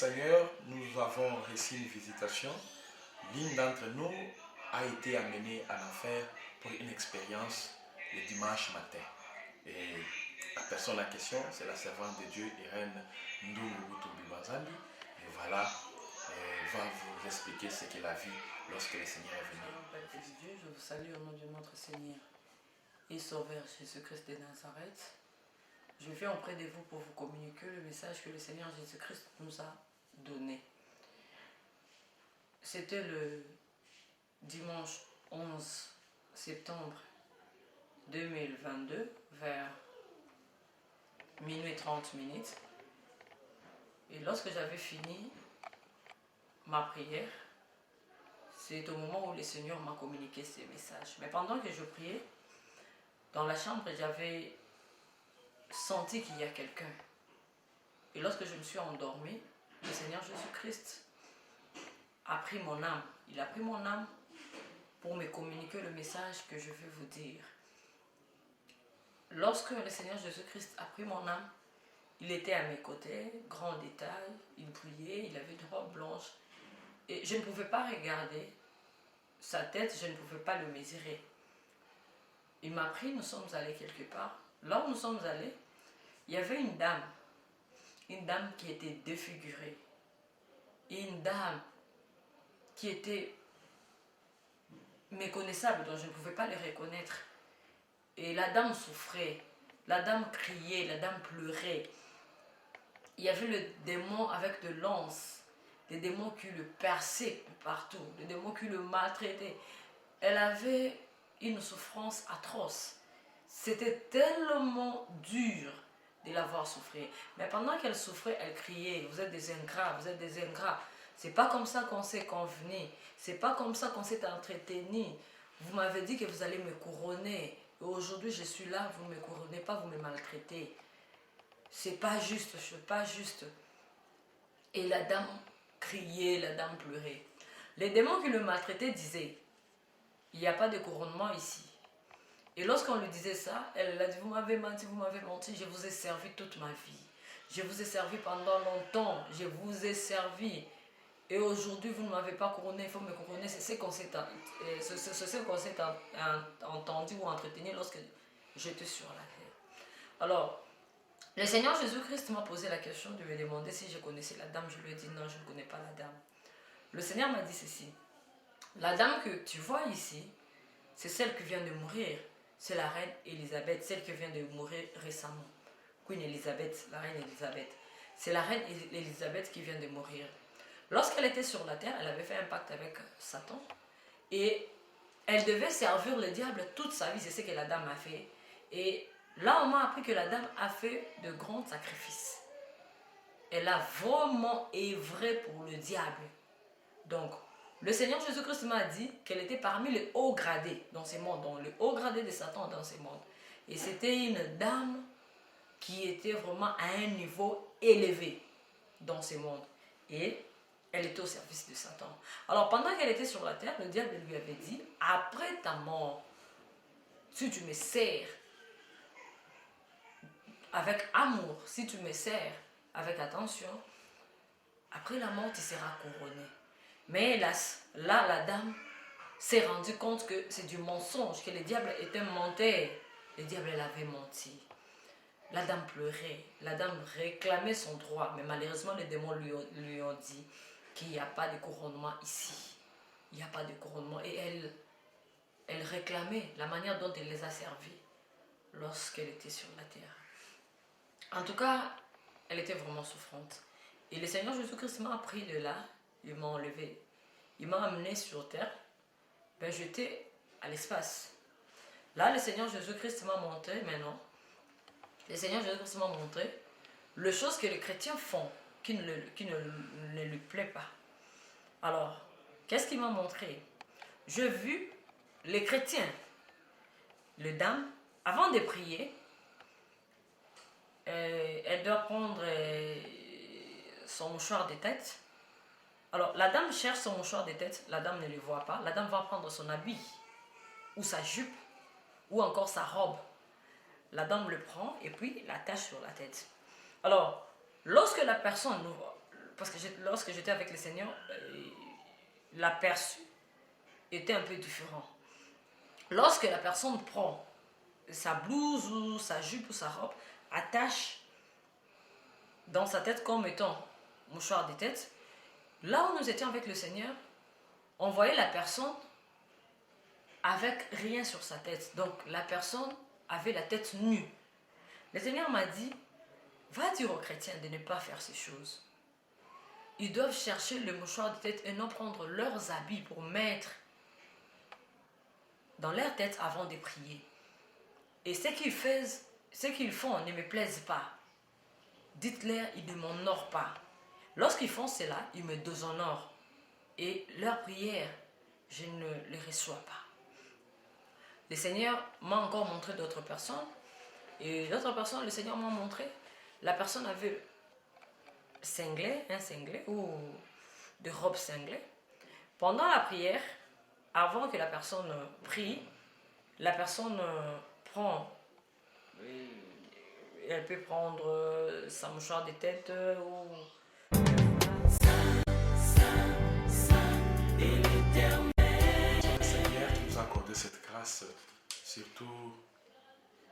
Seigneur, nous avons reçu une visitation. L'une d'entre nous a été amenée en enfer pour une expérience le dimanche matin. Et la personne en question, c'est la servante de Dieu, Irène Ndungu-Tumbi-Bazambi. Et voilà, elle va vous expliquer ce qu'elle a vu lorsque le Seigneur est venu. Père Dieu, je vous salue au nom de notre Seigneur et Sauveur Jésus-Christ de Nazareth. Je viens auprès de vous pour vous communiquer le message que le Seigneur Jésus-Christ nous a donné. C'était le dimanche 11 septembre 2022 vers minuit 30 minutes. Et lorsque j'avais fini ma prière, c'est au moment où le Seigneur m'a communiqué ces messages. Mais pendant que je priais, dans la chambre, j'avais senti qu'il y a quelqu'un. Et lorsque je me suis endormie, le Seigneur Jésus-Christ a pris mon âme. Il a pris mon âme pour me communiquer le message que je vais vous dire. Lorsque le Seigneur Jésus-Christ a pris mon âme, il était à mes côtés, grand détail, il priait, il avait une robe blanche. Et je ne pouvais pas regarder sa tête, je ne pouvais pas le mesurer. Il m'a pris, nous sommes allés quelque part. Là où nous sommes allés, il y avait une dame qui était défigurée. Et une dame qui était méconnaissable, dont je ne pouvais pas les reconnaître. Et la dame souffrait, la dame criait, la dame pleurait. Il y avait le démon avec de l'anse, des démons qui le perçaient partout, des démons qui le maltraitaient. Elle avait une souffrance atroce. C'était tellement dur de la voir souffrir. Mais pendant qu'elle souffrait, elle criait, vous êtes des ingrats, vous êtes des ingrats. C'est pas comme ça qu'on s'est convenu. C'est pas comme ça qu'on s'est entretenu. Vous m'avez dit que vous allez me couronner. Et aujourd'hui, je suis là, vous ne me couronnez pas, vous me maltraitez. C'est pas juste, c'est pas juste. Et la dame criait, la dame pleurait. Les démons qui le maltraitaient disaient, il n'y a pas de couronnement ici. Et lorsqu'on lui disait ça, elle a dit, vous m'avez menti, je vous ai servi toute ma vie. Je vous ai servi pendant longtemps, je vous ai servi. Et aujourd'hui, vous ne m'avez pas couronné, il faut me couronner. C'est ce qu'on s'est entendu ou entretenu lorsque j'étais sur la terre. Alors, le Seigneur Jésus-Christ m'a posé la question de me demander si je connaissais la dame. Je lui ai dit non, je ne connais pas la dame. Le Seigneur m'a dit ceci. La dame que tu vois ici, c'est celle qui vient de mourir. C'est la reine Élisabeth, celle qui vient de mourir récemment. Queen Elizabeth, la reine Élisabeth. C'est la reine Élisabeth qui vient de mourir. Lorsqu'elle était sur la terre, elle avait fait un pacte avec Satan. Et elle devait servir le diable toute sa vie. C'est ce que la dame a fait. Et là, on m'a appris que la dame a fait de grands sacrifices. Elle a vraiment œuvré pour le diable. Donc, le Seigneur Jésus-Christ m'a dit qu'elle était parmi les hauts gradés dans ce monde, dans le haut gradé de Satan dans ce monde. Et c'était une dame qui était vraiment à un niveau élevé dans ce monde. Et elle était au service de Satan. Alors, pendant qu'elle était sur la terre, le diable lui avait dit, après ta mort, si tu me sers avec amour, si tu me sers avec attention, après la mort, tu seras couronné. Mais hélas, là, la dame s'est rendue compte que c'est du mensonge, que le diable était menteur. Le diable, elle avait menti. La dame pleurait, la dame réclamait son droit, mais malheureusement, les démons lui ont dit qu'il n'y a pas de couronnement ici. Il n'y a pas de couronnement. Et elle réclamait la manière dont elle les a servis lorsqu'elle était sur la terre. En tout cas, elle était vraiment souffrante. Et le Seigneur Jésus-Christ m'a pris de là, il m'a enlevé. Il m'a amené sur terre, ben j'étais à l'espace. Là, le Seigneur Jésus-Christ m'a montré maintenant. Le Seigneur Jésus-Christ m'a montré les choses que les chrétiens font qui ne lui plaît pas. Alors, qu'est-ce qu'il m'a montré? J'ai vu les chrétiens, les dames, avant de prier, elle doit prendre son mouchoir de tête. Alors, la dame cherche son mouchoir de tête, la dame ne le voit pas. La dame va prendre son habit, ou sa jupe, ou encore sa robe. La dame le prend et puis l'attache sur la tête. Alors, lorsque la personne parce que lorsque j'étais avec le Seigneur, l'aperçu était un peu différent. Lorsque la personne prend sa blouse ou sa jupe ou sa robe, attache dans sa tête comme étant mouchoir de tête, là où nous étions avec le Seigneur, on voyait la personne avec rien sur sa tête. Donc la personne avait la tête nue. Le Seigneur m'a dit, va dire aux chrétiens de ne pas faire ces choses. Ils doivent chercher le mouchoir de tête et non prendre leurs habits pour mettre dans leur tête avant de prier. Et ce qu'ils font ne me plaise pas. Dites-leur, ils ne m'honorent pas. Lorsqu'ils font cela, ils me déshonorent. Et leur prière, je ne les reçois pas. Le Seigneur m'a encore montré d'autres personnes. Et d'autres personnes, le Seigneur m'a montré, la personne avait un cinglet ou de robe cinglée. Pendant la prière, avant que la personne prie, la personne prend, elle peut prendre sa mouchoir de tête ou... Le Seigneur qui nous a accordé cette grâce, surtout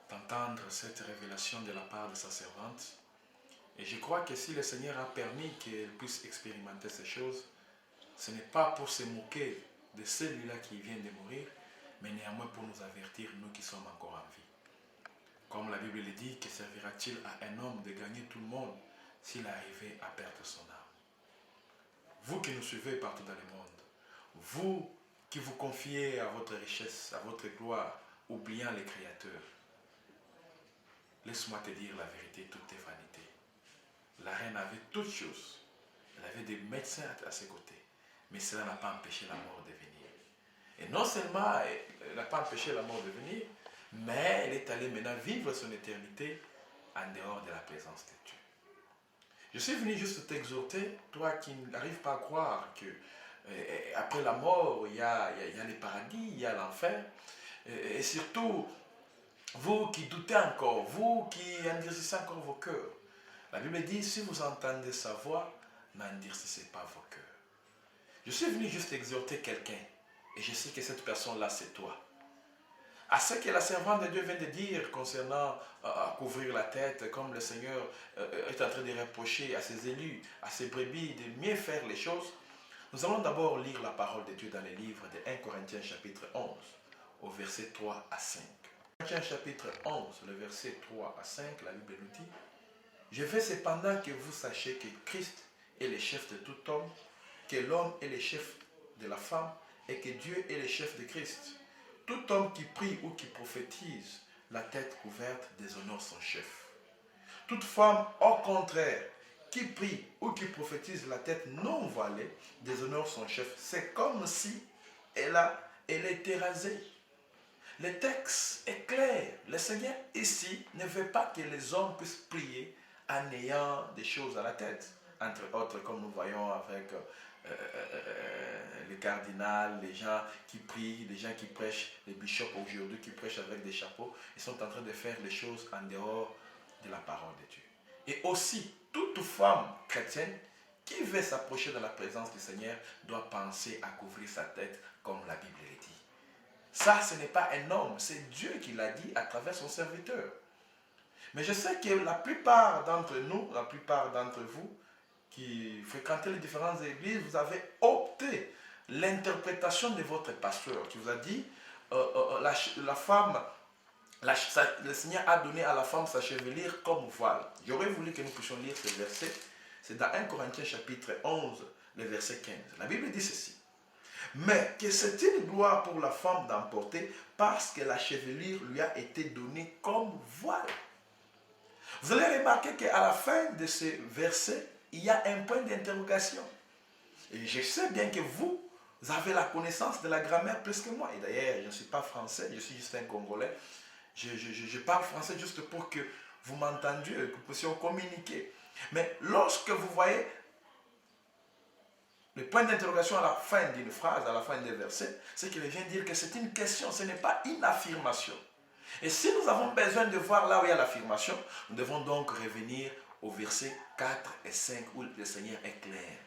d'entendre cette révélation de la part de sa servante. Et je crois que si le Seigneur a permis qu'elle puisse expérimenter ces choses, ce n'est pas pour se moquer de celui-là qui vient de mourir, mais néanmoins pour nous avertir, nous qui sommes encore en vie. Comme la Bible le dit, que servira-t-il à un homme de gagner tout le monde s'il arrivait à perdre son âme? Vous qui nous suivez partout dans le monde, vous qui vous confiez à votre richesse, à votre gloire, oubliant les créateurs, laisse-moi te dire la vérité, tout est vanité. La reine avait toutes choses. Elle avait des médecins à ses côtés. Mais cela n'a pas empêché la mort de venir. Et non seulement elle n'a pas empêché la mort de venir, mais elle est allée maintenant vivre son éternité en dehors de la présence de Dieu. Je suis venu juste t'exhorter, toi qui n'arrives pas à croire que après la mort, il y a les paradis, il y a l'enfer. Et surtout, vous qui doutez encore, vous qui endurcissez encore vos cœurs. La Bible dit, si vous entendez sa voix, n'endurcissez pas vos cœurs. Je suis venu juste exhorter quelqu'un, et je sais que cette personne-là, c'est toi. À ce que la servante de Dieu vient de dire concernant couvrir la tête, comme le Seigneur est en train de reprocher à ses élus, à ses brebis, de mieux faire les choses, nous allons d'abord lire la parole de Dieu dans le livre de 1 Corinthiens chapitre 11, au verset 3 à 5. 1 Corinthiens chapitre 11, le verset 3 à 5, la Bible nous dit, « Je veux cependant que vous sachiez que Christ est le chef de tout homme, que l'homme est le chef de la femme, et que Dieu est le chef de Christ. Tout homme qui prie ou qui prophétise, la tête couverte déshonore son chef. Toute femme, au contraire, qui prie ou qui prophétise la tête non voilée, déshonore son chef. C'est comme si elle était rasée. Le texte est clair. Le Seigneur ici ne veut pas que les hommes puissent prier en ayant des choses à la tête. Entre autres, comme nous voyons avec les cardinals, les gens qui prient, les gens qui prêchent, les bishops aujourd'hui qui prêchent avec des chapeaux, ils sont en train de faire les choses en dehors de la parole de Dieu. Et aussi, toute femme chrétienne qui veut s'approcher de la présence du Seigneur doit penser à couvrir sa tête comme la Bible le dit. Ça, ce n'est pas un homme, c'est Dieu qui l'a dit à travers son serviteur. Mais je sais que la plupart d'entre nous, la plupart d'entre vous, qui fréquentez les différentes églises, vous avez opté l'interprétation de votre pasteur qui vous a dit la femme, le Seigneur a donné à la femme sa chevelure comme voile. J'aurais voulu que nous puissions lire ce verset. C'est dans 1 Corinthiens chapitre 11, le verset 15. La Bible dit ceci. Mais que c'est une gloire pour la femme d'emporter parce que la chevelure lui a été donnée comme voile. Vous allez remarquer qu'à la fin de ce verset, il y a un point d'interrogation. Et je sais bien que vous avez la connaissance de la grammaire plus que moi. Et d'ailleurs, je ne suis pas français, je suis juste un Congolais. Je parle français juste pour que vous m'entendiez, que nous puissions communiquer. Mais lorsque vous voyez le point d'interrogation à la fin d'une phrase, à la fin d'un verset, c'est qu'il vient dire que c'est une question, ce n'est pas une affirmation. Et si nous avons besoin de voir là où il y a l'affirmation, nous devons donc revenir au verset 4 et 5 où le Seigneur est clair.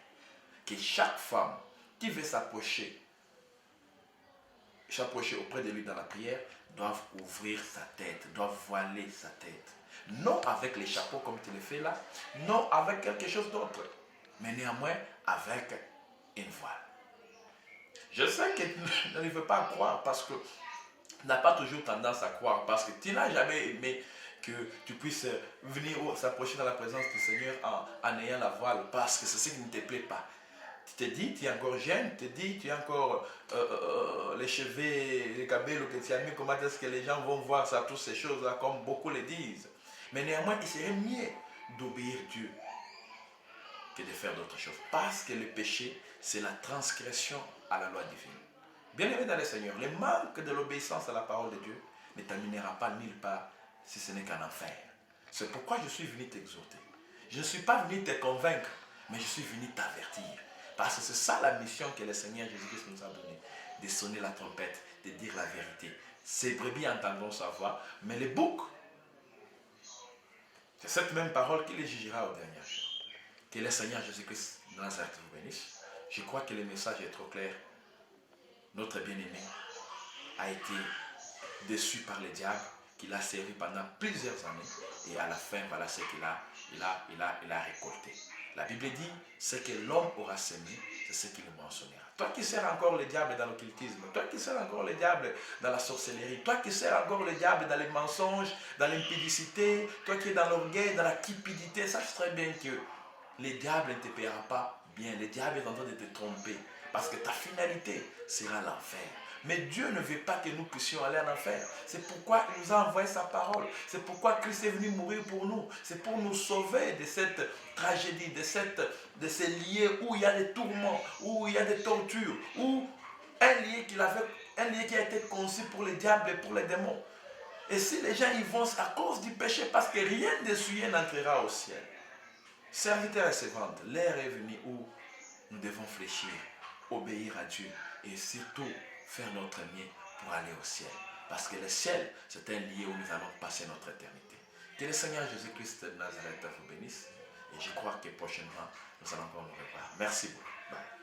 Que chaque femme qui veut s'approcher auprès de lui dans la prière, doivent ouvrir sa tête, doivent voiler sa tête. Non avec les chapeaux comme tu le fais là, non avec quelque chose d'autre, mais néanmoins avec une voile. Je sais que tu ne veux pas croire parce que tu n'as pas toujours tendance à croire, parce que tu n'as jamais aimé que tu puisses venir s'approcher dans la présence du Seigneur en ayant la voile, parce que c'est ce qui ne te plaît pas. Tu te dis, tu es encore jeune, tu te dis, tu as encore les cheveux, les cabellos que tu as mis, comment est-ce que les gens vont voir ça, toutes ces choses-là, comme beaucoup le disent. Mais néanmoins, il serait mieux d'obéir Dieu que de faire d'autres choses. Parce que le péché, c'est la transgression à la loi divine. Bien-aimé dans le Seigneur, le manque de l'obéissance à la parole de Dieu ne t'amènera pas nulle part si ce n'est qu'en enfer. C'est pourquoi je suis venu t'exhorter. Je ne suis pas venu te convaincre, mais je suis venu t'avertir. Parce que c'est ça la mission que le Seigneur Jésus-Christ nous a donnée. De sonner la trompette, de dire la vérité. Ces brebis entendront sa voix, mais les boucs, c'est cette même parole qui les jugera au dernier jour. Que le Seigneur Jésus-Christ de Nazareth vous bénisse. Je crois que le message est trop clair. Notre bien-aimé a été déçu par le diable, qu'il a servi pendant plusieurs années, et à la fin, voilà ce qu'il a récolté. La Bible dit, ce que l'homme aura semé, c'est ce qu'il mentionnera. Toi qui sers encore le diable dans l'occultisme, toi qui sers encore le diable dans la sorcellerie, toi qui sers encore le diable dans les mensonges, dans l'impudicité, toi qui es dans l'orgueil, dans la cupidité, sache très bien que le diable ne te paiera pas bien. Le diable est en train de te tromper, parce que ta finalité sera l'enfer. Mais Dieu ne veut pas que nous puissions aller en enfer. C'est pourquoi il nous a envoyé sa parole. C'est pourquoi Christ est venu mourir pour nous. C'est pour nous sauver de cette tragédie, de ces lieux où il y a des tourments, où il y a des tortures, où un lieu qui a été conçu pour les diables et pour les démons. Et si les gens y vont à cause du péché, parce que rien de souillé n'entrera au ciel. Serviteurs et servantes, l'heure est venue où nous devons fléchir, obéir à Dieu et surtout faire notre mieux pour aller au ciel. Parce que le ciel, c'est un lieu où nous allons passer notre éternité. Que le Seigneur Jésus-Christ de Nazareth vous bénisse. Et je crois que prochainement, nous allons encore nous revoir. Merci beaucoup. Bye.